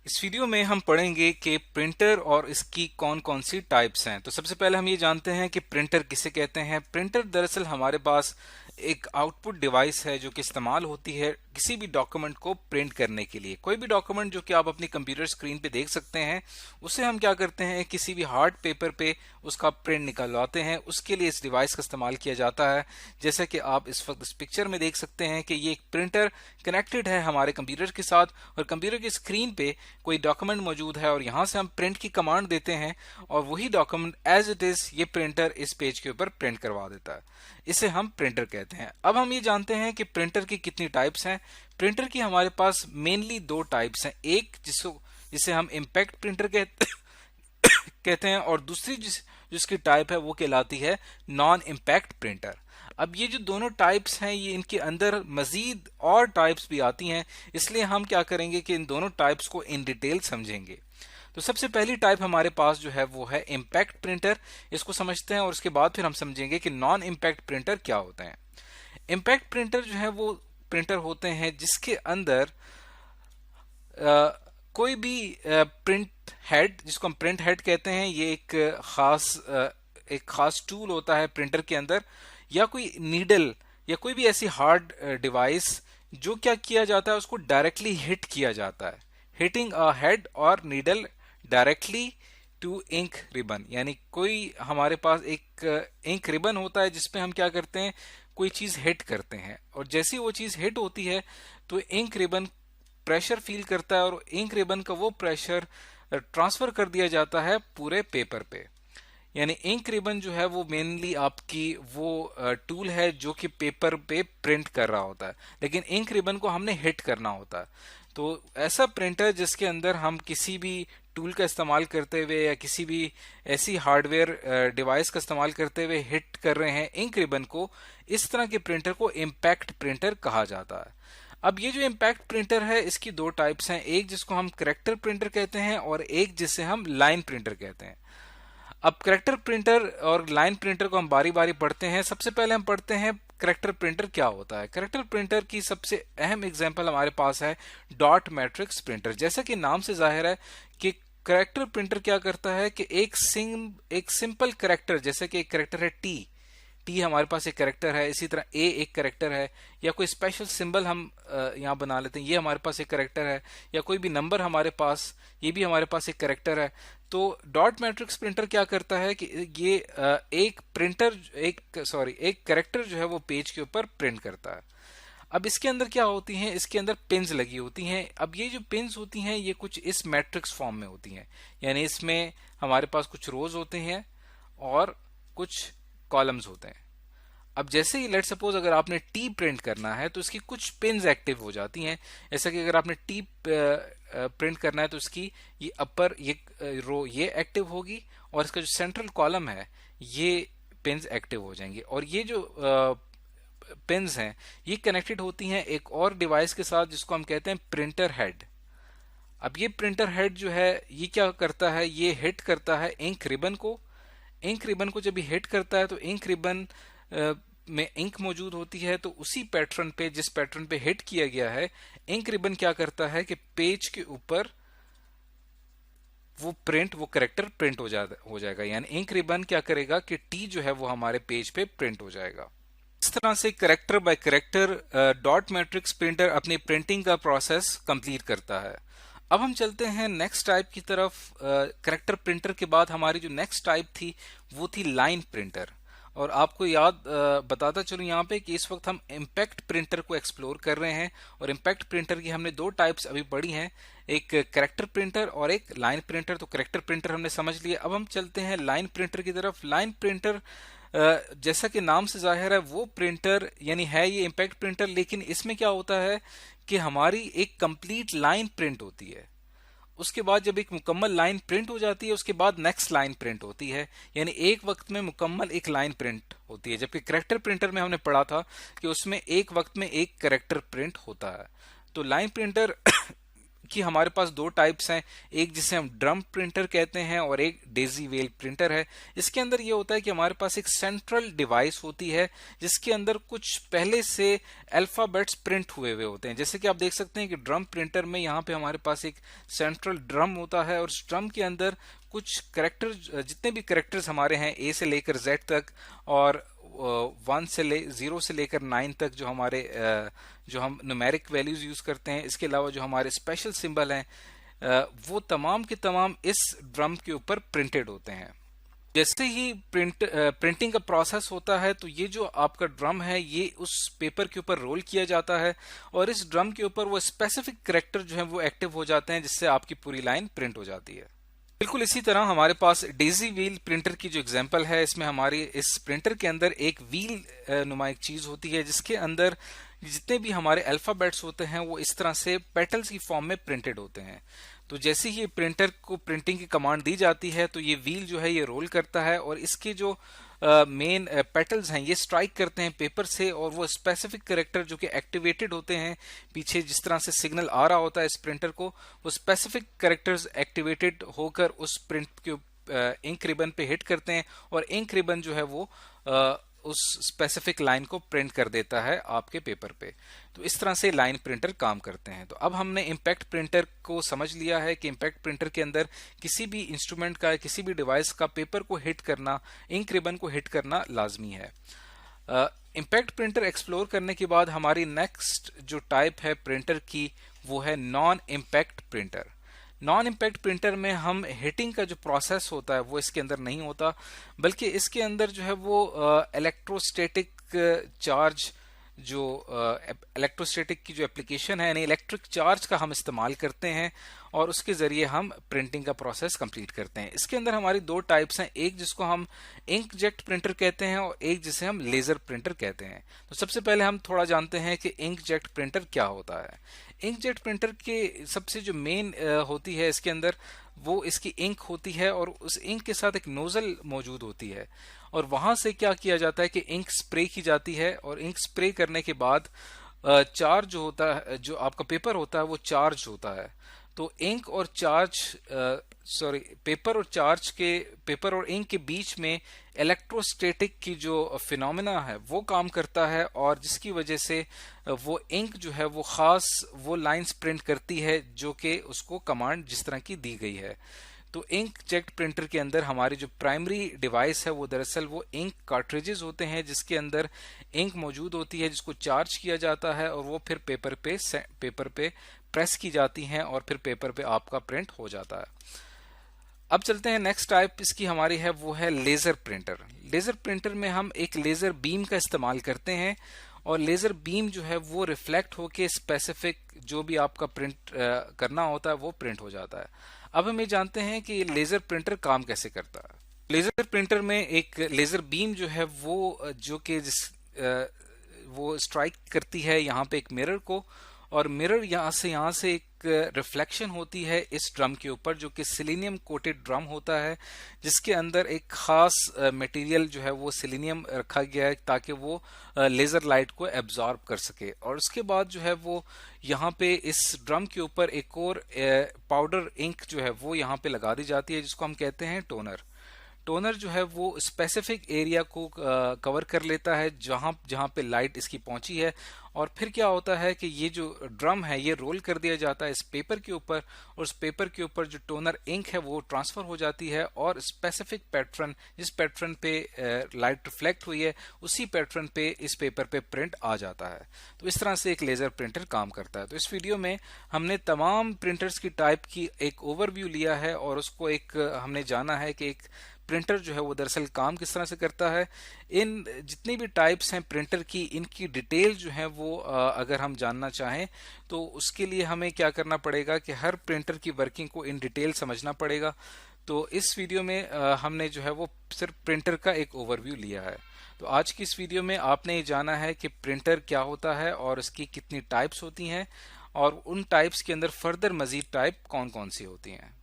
इस वीडियो में हम पढ़ेंगे कि प्रिंटर और इसकी कौन कौन सी टाइप्स हैं। तो सबसे पहले हम ये जानते हैं कि प्रिंटर किसे कहते हैं। प्रिंटर दरअसल हमारे पास एक आउटपुट डिवाइस है जो कि इस्तेमाल होती है किसी भी डॉक्यूमेंट को प्रिंट करने के लिए। कोई भी डॉक्यूमेंट जो कि आप अपनी कंप्यूटर स्क्रीन पे देख सकते हैं, उसे हम क्या करते हैं, किसी भी हार्ड पेपर पे उसका प्रिंट निकलवाते हैं। उसके लिए इस डिवाइस का इस्तेमाल किया जाता है। जैसे कि आप इस वक्त इस पिक्चर में देख सकते हैं कि ये एक प्रिंटर कनेक्टेड है हमारे कंप्यूटर के साथ, और कंप्यूटर की स्क्रीन पे कोई डॉक्यूमेंट मौजूद है और यहाँ से हम प्रिंट की कमांड देते हैं और वही डॉक्यूमेंट एज इट इज ये प्रिंटर इस पेज के ऊपर प्रिंट करवा देता है। इसे हम प्रिंटर कहते हैं। अब हम ये जानते हैं कि प्रिंटर की कितनी टाइप्स हैं। प्रिंटर की हमारे पास मेनली दो टाइप्स हैं। एक जिसे हम इम्पैक्ट प्रिंटर कहते हैं, और दूसरी जिसकी टाइप है वो कहलाती है नॉन इम्पैक्ट प्रिंटर। अब ये जो दोनों टाइप्स हैं, ये इनके अंदर मजीद और टाइप्स भी आती हैं, इसलिए हम क्या करेंगे कि इन दोनों टाइप्स को इन डिटेल समझेंगे। तो सबसे पहली टाइप हमारे पास जो है वो है इम्पैक्ट प्रिंटर। इसको समझते हैं और उसके बाद फिर हम समझेंगे कि नॉन इम्पैक्ट प्रिंटर क्या होते हैं। इम्पैक्ट प्रिंटर जो है वो प्रिंटर होते हैं जिसके अंदर कोई भी प्रिंट हेड, जिसको हम प्रिंट हेड कहते हैं, ये एक खास टूल होता है प्रिंटर के अंदर, या कोई नीडल या कोई भी ऐसी हार्ड डिवाइस जो क्या किया जाता है उसको डायरेक्टली हिट किया जाता है। हिटिंग अ हेड और needle directly to ink ribbon, यानी कोई हमारे पास एक इंक रिबन होता है जिसपे हम क्या करते हैं, कोई चीज हिट करते हैं, और जैसी वो चीज हिट होती है तो इंक रिबन प्रेशर फील करता है और इंक रिबन का वो प्रेशर ट्रांसफर कर दिया जाता है पूरे पेपर पे। यानी इंक रिबन जो है वो मेनली आपकी वो टूल है जो कि पेपर पे प्रिंट कर रहा होता है, लेकिन इंक रिबन को हमने हिट करना होता है। तो ऐसा प्रिंटर जिसके अंदर हम किसी भी टूल का इस्तेमाल करते हुए या किसी भी ऐसी हार्डवेयर डिवाइस का इस्तेमाल करते हुए हिट कर रहे हैं इंक रिबन को, इस तरह के प्रिंटर को इम्पैक्ट प्रिंटर कहा जाता है। अब ये जो इम्पैक्ट प्रिंटर है इसकी दो टाइप्स हैं, एक जिसको हम करेक्टर प्रिंटर कहते हैं और एक जिसे हम लाइन प्रिंटर कहते हैं। अब करेक्टर प्रिंटर और लाइन प्रिंटर को हम बारी बारी पढ़ते हैं। सबसे पहले हम पढ़ते हैं करेक्टर प्रिंटर क्या होता है। करेक्टर प्रिंटर की सबसे अहम एग्जांपल हमारे पास है डॉट मैट्रिक्स प्रिंटर। जैसा कि नाम से जाहिर है कि करेक्टर प्रिंटर क्या करता है कि एक सिंपल करेक्टर, जैसे कि एक करेक्टर है टी हमारे पास एक करेक्टर है, इसी तरह ए एक करेक्टर है, या कोई स्पेशल सिंबल हम यहाँ बना लेते हैं, ये हमारे पास एक करेक्टर है, या कोई भी नंबर हमारे पास, ये भी हमारे पास एक करेक्टर है। तो डॉट मैट्रिक्स प्रिंटर क्या करता है कि ये एक करेक्टर जो है वो पेज के ऊपर प्रिंट करता है। अब इसके अंदर क्या होती हैं, इसके अंदर पिन्स लगी होती हैं। अब ये जो पिन्स होती हैं ये कुछ इस मैट्रिक्स फॉर्म में होती हैं, यानी इसमें हमारे पास कुछ रोज होते हैं और कुछ कॉलम्स होते हैं। अब जैसे ही लेट सपोज अगर आपने टी प्रिंट करना है तो इसकी कुछ पिन्स एक्टिव हो जाती हैं। जैसा कि अगर आपने टी प्रिंट करना है तो इसकी ये अपर ये रो ये एक्टिव होगी और इसका जो सेंट्रल कॉलम है ये पिन्स एक्टिव हो जाएंगे। और ये जो पिन्स हैं ये कनेक्टेड होती हैं एक और डिवाइस के साथ जिसको हम कहते हैं प्रिंटर हेड। अब ये प्रिंटर हेड जो है ये क्या करता है, ये हिट करता है इंक रिबन को। इंक रिबन को जब ये हिट करता है तो इंक रिबन में इंक मौजूद होती है, तो उसी पैटर्न पे, जिस पैटर्न पे हिट किया गया है, इंक रिबन क्या करता है कि पेज के ऊपर वो करेक्टर प्रिंट हो जाएगा। यानी इंक रिबन क्या करेगा कि टी जो है वो हमारे पेज पे प्रिंट हो जाएगा। इस तरह से character by character dot matrix printer अपनी प्रिंटिंग का प्रोसेस कंप्लीट करता है। अब हम चलते हैं नेक्स्ट टाइप की तरफ। करेक्टर प्रिंटर के बाद हमारी जो नेक्स्ट टाइप थी वो थी लाइन प्रिंटर। और आपको बताता चलूं यहाँ पे कि इस वक्त हम इम्पैक्ट प्रिंटर को एक्सप्लोर कर रहे हैं, और इम्पैक्ट प्रिंटर की हमने दो टाइप्स अभी पढ़ी हैं, एक करेक्टर प्रिंटर और एक लाइन प्रिंटर। तो करेक्टर प्रिंटर हमने समझ लिया। अब हम चलते हैं लाइन प्रिंटर की तरफ। लाइन प्रिंटर जैसा कि नाम से जाहिर है वो प्रिंटर यानी है ये इम्पैक्ट प्रिंटर, लेकिन इसमें क्या होता है कि हमारी एक कंप्लीट लाइन प्रिंट होती है। उसके बाद जब एक मुकम्मल लाइन प्रिंट हो जाती है उसके बाद नेक्स्ट लाइन प्रिंट होती है, यानी एक वक्त में मुकम्मल एक लाइन प्रिंट होती है। जबकि करेक्टर प्रिंटर में हमने पढ़ा था कि उसमें एक वक्त में एक करेक्टर प्रिंट होता है। तो लाइन प्रिंटर कि हमारे पास दो टाइप्स हैं, एक जिसे हम ड्रम प्रिंटर कहते हैं और एक डेजी वेल प्रिंटर है। इसके अंदर ये होता है कि हमारे पास एक सेंट्रल डिवाइस होती है जिसके अंदर कुछ पहले से अल्फाबेट्स प्रिंट हुए हुए होते हैं। जैसे कि आप देख सकते हैं कि ड्रम प्रिंटर में यहाँ पे हमारे पास एक सेंट्रल ड्रम होता है और उस ड्रम के अंदर कुछ करेक्टर, जितने भी करेक्टर्स हमारे हैं ए से लेकर जेड तक और 0 से लेकर 9 तक जो हमारे जो हम न्यूमेरिक वैल्यूज यूज करते हैं, इसके अलावा जो हमारे स्पेशल सिंबल हैं वो तमाम के तमाम इस ड्रम के ऊपर प्रिंटेड होते हैं। जैसे ही प्रिंटिंग का प्रोसेस होता है तो ये जो आपका ड्रम है ये उस पेपर के ऊपर रोल किया जाता है और इस ड्रम के ऊपर वो स्पेसिफिक करेक्टर जो है वो एक्टिव हो जाते हैं जिससे आपकी पूरी लाइन प्रिंट हो जाती है। बिल्कुल इसी तरह हमारे पास डेजी व्हील प्रिंटर की जो एग्जांपल है, इसमें हमारी इस प्रिंटर के अंदर एक व्हील नुमा एक चीज होती है जिसके अंदर जितने भी हमारे अल्फाबेट्स होते हैं वो इस तरह से पेटल्स की फॉर्म में प्रिंटेड होते हैं। तो जैसे ही प्रिंटर को प्रिंटिंग की कमांड दी जाती है तो ये व्हील जो है ये रोल करता है और इसके जो मेन पेटल्स हैं ये स्ट्राइक करते हैं पेपर से और वो स्पेसिफिक करेक्टर जो कि एक्टिवेटेड होते हैं, पीछे जिस तरह से सिग्नल आ रहा होता है इस प्रिंटर को, वो स्पेसिफिक करेक्टर्स एक्टिवेटेड होकर उस प्रिंट के इंक रिबन पे हिट करते हैं और इंक रिबन जो है वो उस स्पेसिफिक लाइन को प्रिंट कर देता है आपके पेपर पे। तो इस तरह से लाइन प्रिंटर काम करते हैं। तो अब हमने इम्पैक्ट प्रिंटर को समझ लिया है कि इम्पैक्ट प्रिंटर के अंदर किसी भी इंस्ट्रूमेंट का, किसी भी डिवाइस का पेपर को हिट करना, इंक रिबन को हिट करना लाजमी है। इम्पैक्ट प्रिंटर एक्सप्लोर करने के बाद हमारी नेक्स्ट जो टाइप है प्रिंटर की वो है non impact printer. Non impact printer में हम हिटिंग का जो प्रोसेस होता है वो इसके अंदर नहीं होता, बल्कि इसके अंदर जो है वो इलेक्ट्रोस्टैटिक चार्ज, जो इलेक्ट्रोस्टैटिक की जो एप्लीकेशन है यानी इलेक्ट्रिक चार्ज का हम इस्तेमाल करते हैं और उसके जरिए हम प्रिंटिंग का प्रोसेस कंप्लीट करते हैं। इसके अंदर हमारी दो टाइप्स हैं, एक जिसको हम इंकजेट प्रिंटर कहते हैं और एक जिसे हम लेजर प्रिंटर कहते हैं। तो सबसे पहले हम थोड़ा जानते हैं कि इंकजेट प्रिंटर क्या होता है। इंकजेट प्रिंटर के सबसे जो मेन होती है इसके अंदर वो इसकी इंक होती है और उस इंक के साथ एक नोजल मौजूद होती है और वहां से क्या किया जाता है कि इंक स्प्रे की जाती है और इंक स्प्रे करने के बाद चार्ज जो होता है, जो आपका पेपर होता है वो चार्ज होता है। तो इंक और चार्ज पेपर और इंक के बीच में इलेक्ट्रोस्टैटिक की जो फिनोमेना है वो काम करता है और जिसकी वजह से वो इंक जो है वो खास वो लाइंस प्रिंट करती है जो कि उसको कमांड जिस तरह की दी गई है। तो इंकजेट प्रिंटर के अंदर हमारी जो प्राइमरी डिवाइस है वो दरअसल वो इंक कार्ट्रिजेस होते हैं जिसके अंदर इंक मौजूद होती है जिसको चार्ज किया जाता है और वो फिर पेपर पे प्रेस की जाती हैं और फिर पेपर पे आपका प्रिंट हो जाता है। अब चलते हैं नेक्स्ट टाइप इसकी हमारी है वो है लेजर प्रिंटर। लेजर प्रिंटर में हम एक लेजर बीम का इस्तेमाल करते हैं और लेजर बीम जो है वो रिफ्लेक्ट होके स्पेसिफिक जो भी आपका प्रिंट करना होता है वो प्रिंट हो जाता है। अब हम ये जानते हैं कि लेजर प्रिंटर काम कैसे करता है। लेजर प्रिंटर में एक लेजर बीम जो है वो जो कि वो स्ट्राइक करती है यहाँ पे एक मिरर को और मिरर यहाँ से एक रिफ्लेक्शन होती है इस ड्रम के ऊपर जो कि सिलीनियम कोटेड ड्रम होता है जिसके अंदर एक खास मटेरियल जो है वो सिलीनियम रखा गया है ताकि वो लेजर लाइट को एब्जॉर्ब कर सके। और उसके बाद जो है वो यहाँ पे इस ड्रम के ऊपर एक और पाउडर इंक जो है वो यहाँ पे लगा दी जाती है जिसको हम कहते हैं टोनर। टोनर जो है वो स्पेसिफिक एरिया को कवर कर लेता है जहां पे लाइट इसकी पहुंची है और फिर क्या होता है कि ये जो ड्रम है ये रोल कर दिया जाता है इस पेपर के ऊपर और उस पेपर के ऊपर जो टोनर इंक है वो ट्रांसफर हो जाती है और स्पेसिफिक पैटर्न, जिस पैटर्न पे लाइट रिफ्लेक्ट हुई है उसी पैटर्न पे इस पेपर पे प्रिंट आ जाता है। तो इस तरह से एक लेजर प्रिंटर काम करता है। तो इस वीडियो में हमने तमाम प्रिंटर्स की टाइप की एक ओवरव्यू लिया है और उसको एक हमने जाना है कि एक प्रिंटर जो है वो दरअसल काम किस तरह से करता है। इन जितनी भी टाइप्स हैं प्रिंटर की इनकी डिटेल जो है वो अगर हम जानना चाहें तो उसके लिए हमें क्या करना पड़ेगा कि हर प्रिंटर की वर्किंग को इन डिटेल समझना पड़ेगा। तो इस वीडियो में हमने जो है वो सिर्फ प्रिंटर का एक ओवरव्यू लिया है। तो आज की इस वीडियो में आपने ये जाना है कि प्रिंटर क्या होता है और इसकी कितनी टाइप्स होती हैं और उन टाइप्स के अंदर फर्दर मजीद टाइप कौन कौन सी होती हैं।